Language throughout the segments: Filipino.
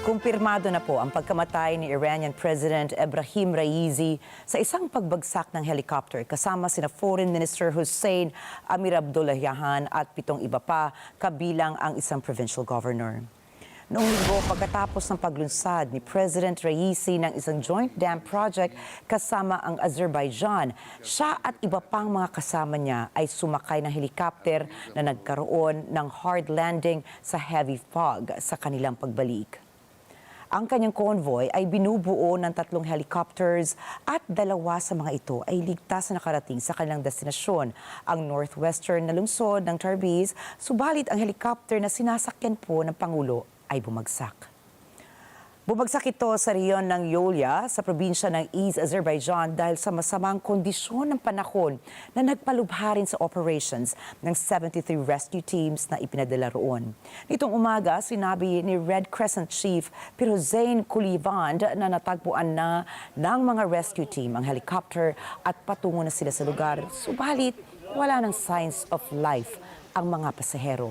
Kumpirmado na po ang pagkamatay ni Iranian President Ebrahim Raisi sa isang pagbagsak ng helicopter kasama sina Foreign Minister Hossein Amir-Abdolayan at 7 iba pa, kabilang ang isang provincial governor. Noong linggo, pagkatapos ng paglunsad ni President Raisi ng isang joint dam project kasama ang Azerbaijan, siya at iba pang mga kasama niya ay sumakay ng helicopter na nagkaroon ng hard landing sa heavy fog sa kanilang pagbalik. Ang kanyang convoy ay binubuo ng 3 helicopters at 2 sa mga ito ay ligtas na nakarating sa kanilang destinasyon, ang northwestern na lungsod ng Tabriz, subalit ang helicopter na sinasakyan po ng Pangulo ay bumagsak. Bumagsak ito sa rehiyon ng Yolya sa probinsya ng East Azerbaijan dahil sa masamang kondisyon ng panahon na nagpalubha rin sa operations ng 73 rescue teams na ipinadala roon. Nitong umaga, sinabi ni Red Crescent Chief Hossein Amir-Abdolayan na natagpuan na ng mga rescue team ang helicopter at patungo na sila sa lugar. Subalit, wala ng signs of life ang mga pasahero.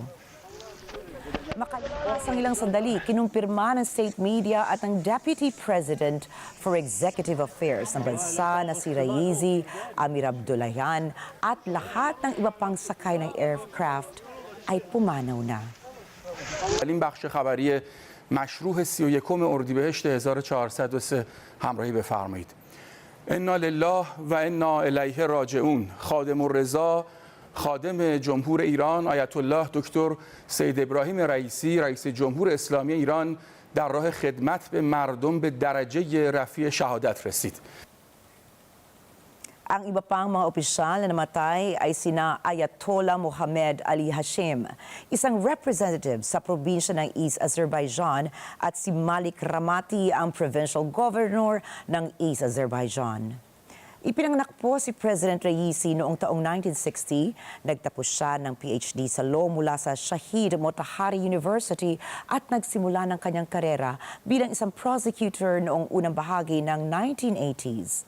Makalipas ang ilang sandali, kinumpirma ng state media at ng Deputy President for Executive Affairs ng bansa na si Hossein Amir-Abdolayan at lahat ng iba pang sakay ng aircraft ay pumanaw na. این بخش خبری مشروع 31 اردیبهشت 1403 همراهی بفرمایید. انا لله و انا الیه راجعون. خادم الرضا خادم جمهور ایران آیت الله دکتر سید ابراهیم رئیسی رئیس جمهور اسلامی ایران در راه خدمت به مردم به درجه رفیع شهادت رسید. Ang iba pang mga opisyal na namatay ay sina Ayatollah Mohammed Ali Hashim, isang representative sa probinsya ng East Azerbaijan, at si Malik Ramati, ang provincial governor ng East Azerbaijan. Ipinanganak po si President Raisi noong taong 1960. Nagtapos siya ng PhD sa law mula sa Shahid Motahari University at nagsimula ng kanyang karera bilang isang prosecutor noong unang bahagi ng 1980s.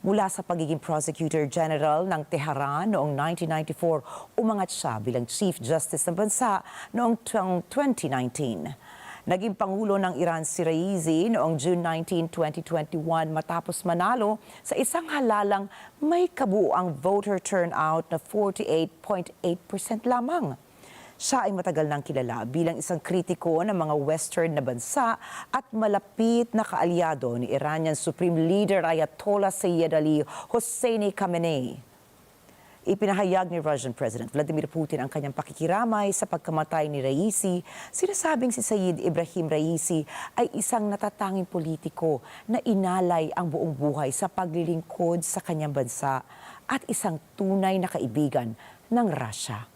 Mula sa pagiging Prosecutor General ng Tehran noong 1994, umangat siya bilang Chief Justice ng bansa noong 2019. Naging Pangulo ng Iran si Raisi noong June 19, 2021 matapos manalo sa isang halalang may kabuuang voter turnout na 48.8% lamang. Siya ay matagal nang kilala bilang isang kritiko ng mga Western na bansa at malapit na kaalyado ni Iranian Supreme Leader Ayatollah Sayyid Ali Hosseini Khamenei. Ipinahayag ni Russian President Vladimir Putin ang kanyang pakikiramay sa pagkamatay ni Raisi. Sinasabing si Sayyid Ebrahim Raisi ay isang natatanging politiko na inalay ang buong buhay sa paglilingkod sa kanyang bansa at isang tunay na kaibigan ng Russia.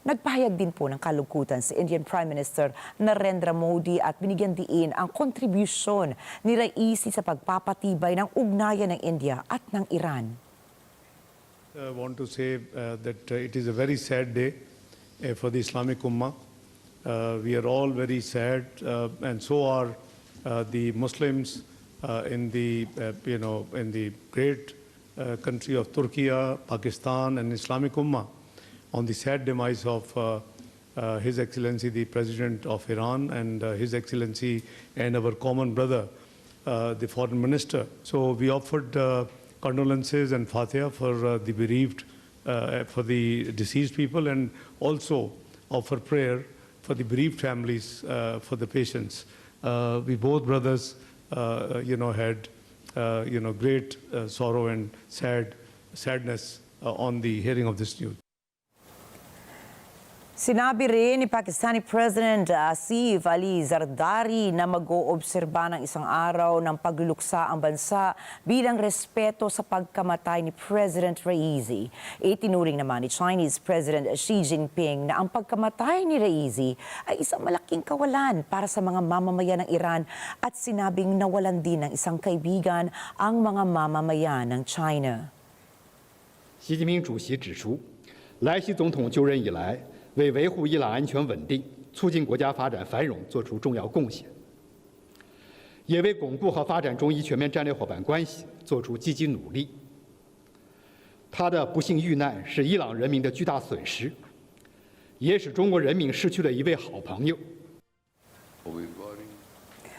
Nagpahayag din po ng kalungkutan si Indian Prime Minister Narendra Modi at binigyan diin ang kontribusyon ni Raisi sa pagpapatibay ng ugnayan ng India at ng Iran. I want to say that it is a very sad day for the Islamic Ummah. We are all very sad, and so are the Muslims in the in the great country of Turkey, Pakistan, and Islamic Ummah on the sad demise of His Excellency the President of Iran and His Excellency and our common brother, the Foreign Minister. So we offered condolences and Fatiha for the bereaved, for the deceased people, and also offer prayer for the bereaved families, for the patients. We both brothers, had, great sorrow and sadness on the hearing of this news. Sinabi rin ni Pakistani President Asif Ali Zardari na mag-oobserba ng isang araw ng pagluluksa ang bansa bilang respeto sa pagkamatay ni President Raisi. Itinuring naman ni Chinese President Xi Jinping na ang pagkamatay ni Raisi ay isang malaking kawalan para sa mga mamamayan ng Iran at sinabing nawalan din ng isang kaibigan ang mga mamamayan ng China. 习近平主席指出，莱西总统就任以来， 为维护伊朗安全稳定、促进国家发展繁荣作出重要贡献，也为巩固和发展中伊全面战略伙伴关系作出积极努力。他的不幸遇难是伊朗人民的巨大损失，也使中国人民失去了一位好朋友。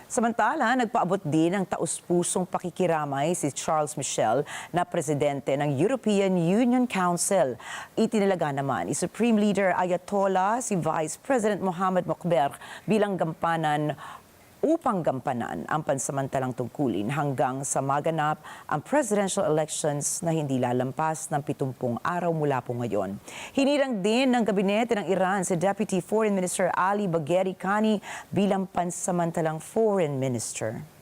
Samantala, nagpaabot din ng taus-pusong pakikiramay si Charles Michel na presidente ng European Union Council. Itinalaga naman ni Supreme Leader Ayatollah si Vice President Mohammad Mokber bilang gampanan upang gampanan ang pansamantalang tungkulin hanggang sa maganap ang presidential elections na hindi lalampas ng 70 araw mula po ngayon. Hinirang din ng gabinete ng Iran si Deputy Foreign Minister Ali Bagheri Kani bilang pansamantalang foreign minister.